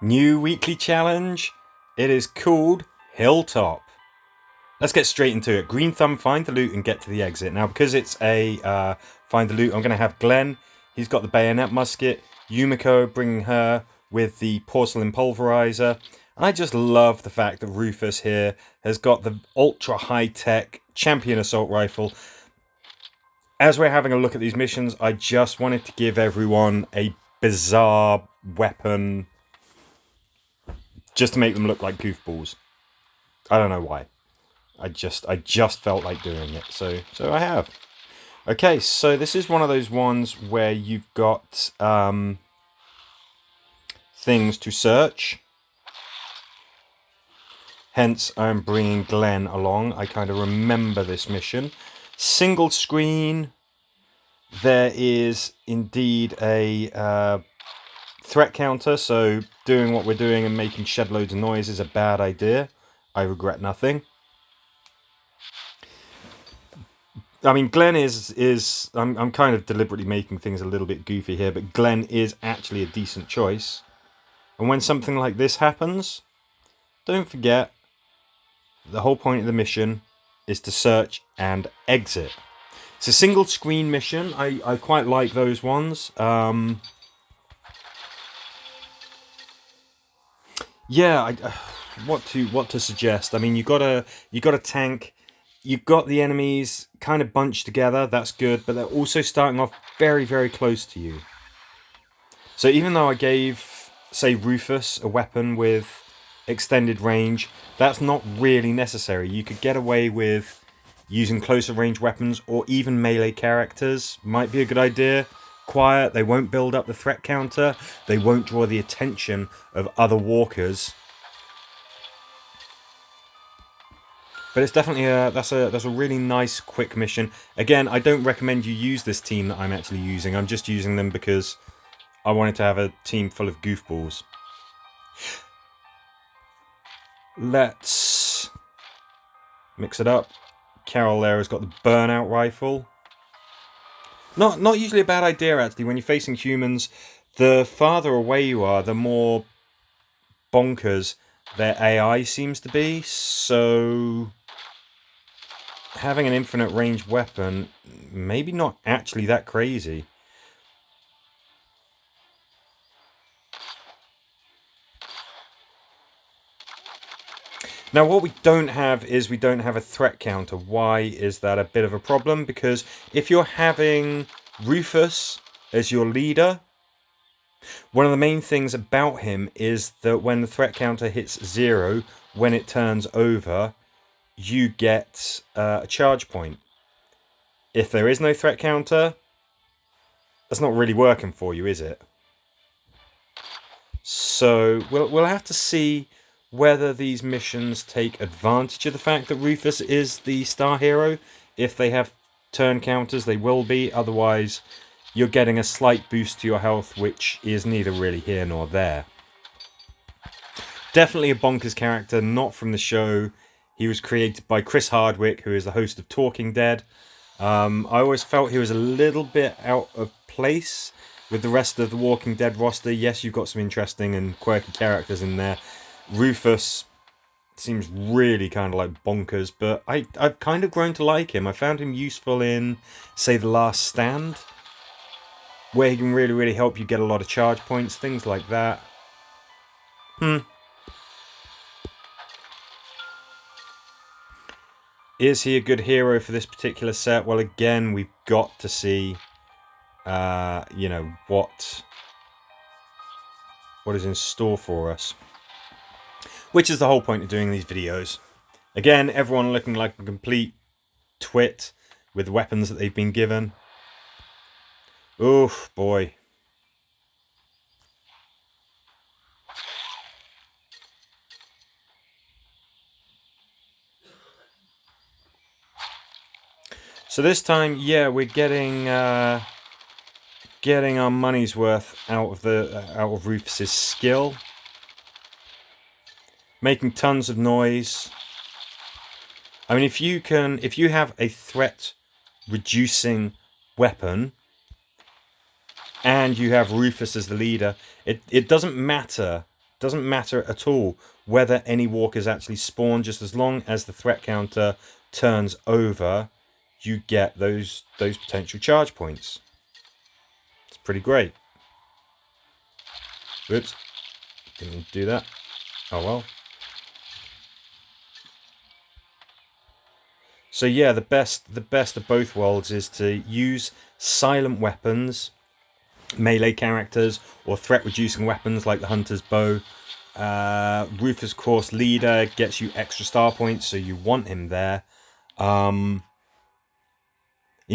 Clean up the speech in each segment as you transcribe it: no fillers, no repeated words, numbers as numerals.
New weekly challenge. It is called Hilltop. Let's get straight into it. Green Thumb, find the loot and get to the exit. Now, because it's a find the loot, I'm going to have Glenn. He's got the bayonet musket. Yumiko bringing her with the porcelain pulverizer. I just love the fact that Rufus here has got the ultra high-tech champion assault rifle. As we're having a look at these missions, I just wanted to give everyone a bizarre weapon just to make them look like goofballs. I don't know why. I just felt like doing it, so I have. Okay, so this is one of those ones where you've got things to search. Hence, I'm bringing Glenn along. I kind of remember this mission. Single screen. There is indeed a threat counter, so doing what we're doing and making shed loads of noise is a bad idea. I regret nothing. I mean, Glenn is I'm kind of deliberately making things a little bit goofy here, but Glenn is actually a decent choice. And when something like this happens, don't forget, the whole point of the mission is to search and exit. It's a single screen mission. I quite like those ones. Yeah, what to suggest? I mean, you got a tank. You've got the enemies kind of bunched together. That's good, but they're also starting off very, very close to you. So even though I gave, say, Rufus a weapon with extended range, that's not really necessary. You could get away with using closer range weapons or even melee characters. Might be a good idea. Quiet, they won't build up the threat counter. They won't draw the attention of other walkers. But it's definitely that's a really nice quick mission. Again, I don't recommend you use this team that I'm actually using. I'm just using them because I wanted to have a team full of goofballs. Let's mix it up. Carol there has got the burnout rifle. Not usually a bad idea, actually. When you're facing humans, the farther away you are, the more bonkers their AI seems to be. So having an infinite range weapon, maybe not actually that crazy. Now, what we don't have is we don't have a threat counter. Why is that a bit of a problem? Because if you're having Rufus as your leader, one of the main things about him is that when the threat counter hits 0, when it turns over, you get a charge point. If there is no threat counter, that's not really working for you, is it? So we'll have to see whether these missions take advantage of the fact that Rufus is the star hero. If they have turn counters, they will be. Otherwise, you're getting a slight boost to your health, which is neither really here nor there. Definitely a bonkers character, not from the show. He was created by Chris Hardwick, who is the host of Talking Dead. I always felt he was a little bit out of place with the rest of the Walking Dead roster. Yes, you've got some interesting and quirky characters in there. Rufus seems really kind of like bonkers, but I've kind of grown to like him. I found him useful in, say, The Last Stand, where he can really, really help you get a lot of charge points, things like that. Is he a good hero for this particular set? Well, again, we've got to see, what is in store for us. Which is the whole point of doing these videos. Again, everyone looking like a complete twit with weapons that they've been given. Oof, boy. So this time, yeah, we're getting our money's worth out of Rufus's skill. Making tons of noise. I mean, if you have a threat reducing weapon and you have Rufus as the leader, it doesn't matter doesn't matter at all whether any walkers actually spawn. Just as long as the threat counter turns over, you get those potential charge points. It's pretty great. Oops, didn't need to do that. Oh well. So yeah, the best of both worlds is to use silent weapons, melee characters, or threat reducing weapons like the hunter's bow. Rufus course leader gets you extra star points, so you want him there. You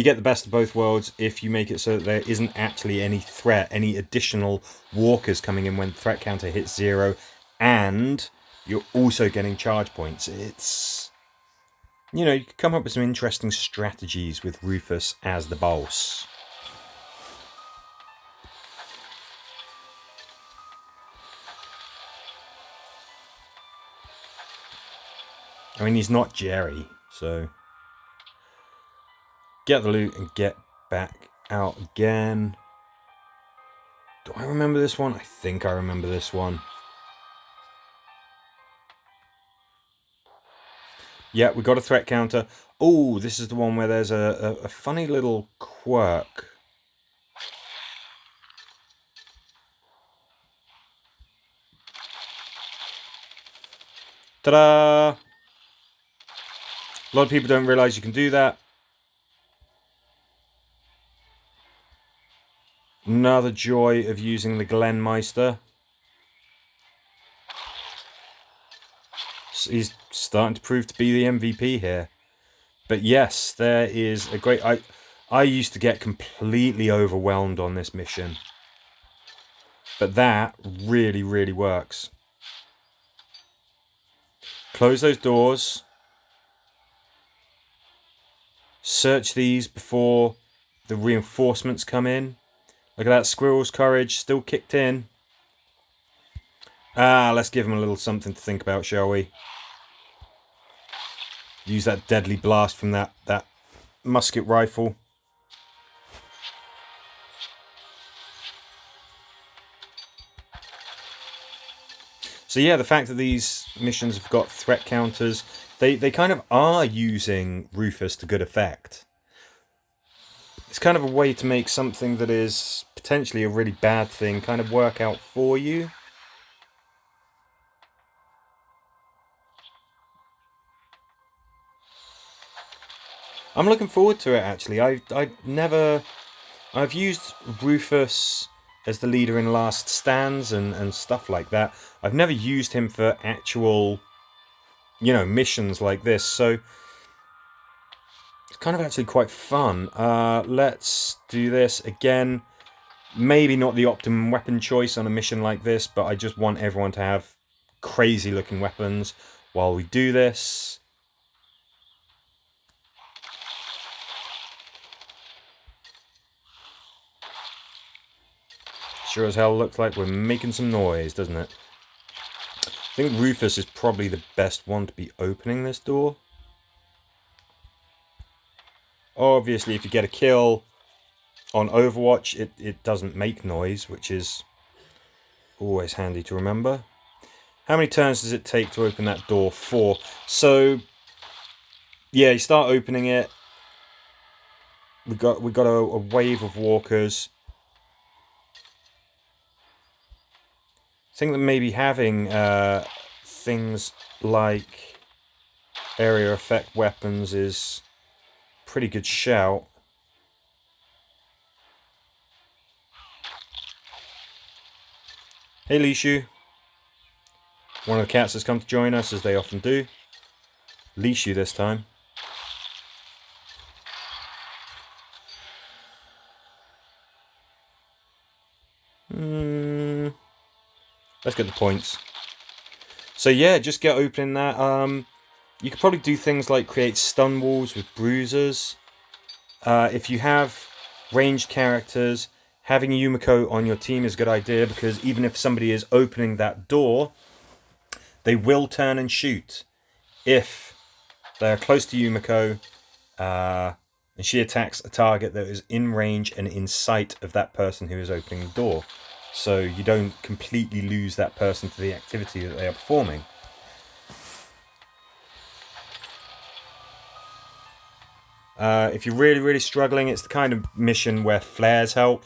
get the best of both worlds if you make it so that there isn't actually any threat, any additional walkers coming in when the threat counter hits 0, and you're also getting charge points. It's, you know, you can come up with some interesting strategies with Rufus as the boss. I mean, he's not Jerry, so get the loot and get back out again. Do I remember this one? I think I remember this one. Yeah, we got a threat counter. Oh, this is the one where there's a funny little quirk. Ta-da! A lot of people don't realise you can do that. Another joy of using the Glenmeister. He's starting to prove to be the MVP here. But yes, there is a great... I used to get completely overwhelmed on this mission. But that really, really works. Close those doors. Search these before the reinforcements come in. Look at that, Squirrel's courage still kicked in. Let's give him a little something to think about, shall we? Use that deadly blast from that musket rifle. So yeah, the fact that these missions have got threat counters, they kind of are using Rufus to good effect. It's kind of a way to make something that is potentially a really bad thing kind of work out for you. I'm looking forward to it, actually. I've used Rufus as the leader in Last Stands and stuff like that. I've never used him for actual, you know, missions like this, so it's kind of actually quite fun. Let's do this again. Maybe not the optimum weapon choice on a mission like this, but I just want everyone to have crazy looking weapons while we do this. Sure as hell looks like we're making some noise, doesn't it? I think Rufus is probably the best one to be opening this door. Obviously, if you get a kill on Overwatch, it doesn't make noise, which is always handy to remember. How many turns does it take to open that door? 4. So, yeah, you start opening it. We got a wave of walkers. I think that maybe having things like area effect weapons is a pretty good shout. Hey Lishu. One of the cats has come to join us, as they often do. Lishu this time. Let's get the points. So yeah, just get opening that. You could probably do things like create stun walls with bruisers. If you have ranged characters, having Yumiko on your team is a good idea, because even if somebody is opening that door, they will turn and shoot if they're close to Yumiko and she attacks a target that is in range and in sight of that person who is opening the door. so you don't completely lose that person to the activity that they are performing. If you're really, really struggling, it's the kind of mission where flares help.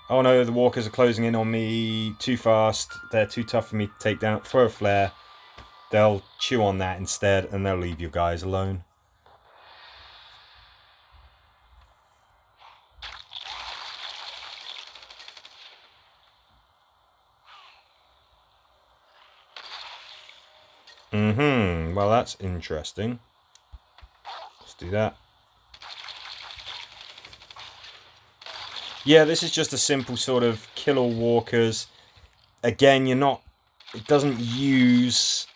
Oh no, the walkers are closing in on me too fast. They're too tough for me to take down. Throw a flare. They'll chew on that instead, and they'll leave you guys alone. Well, that's interesting. Let's do that. Yeah, this is just a simple sort of kill all walkers. Again, you're not... It doesn't use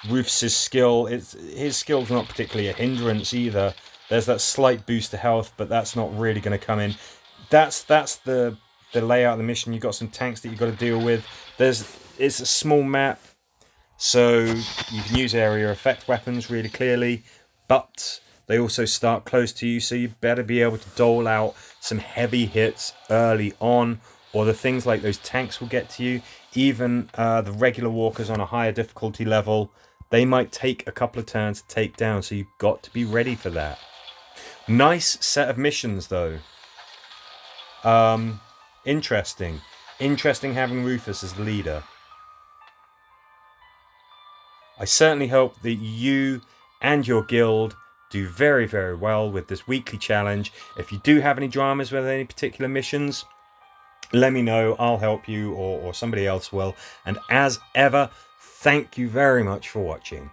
Rufus's skill. His skill's not particularly a hindrance either. There's that slight boost to health, but that's not really going to come in. That's the layout of the mission. You've got some tanks that you've got to deal with. It's a small map, so you can use area effect weapons really clearly, but they also start close to you, so you better be able to dole out some heavy hits early on, or the things like those tanks will get to you. Even the regular walkers on a higher difficulty level, they might take a couple of turns to take down, so you've got to be ready for that. Nice set of missions, though. Interesting. Interesting having Rufus as the leader. I certainly hope that you and your guild do very, very well with this weekly challenge. If you do have any dramas with any particular missions, let me know. I'll help you, or somebody else will. And as ever, thank you very much for watching.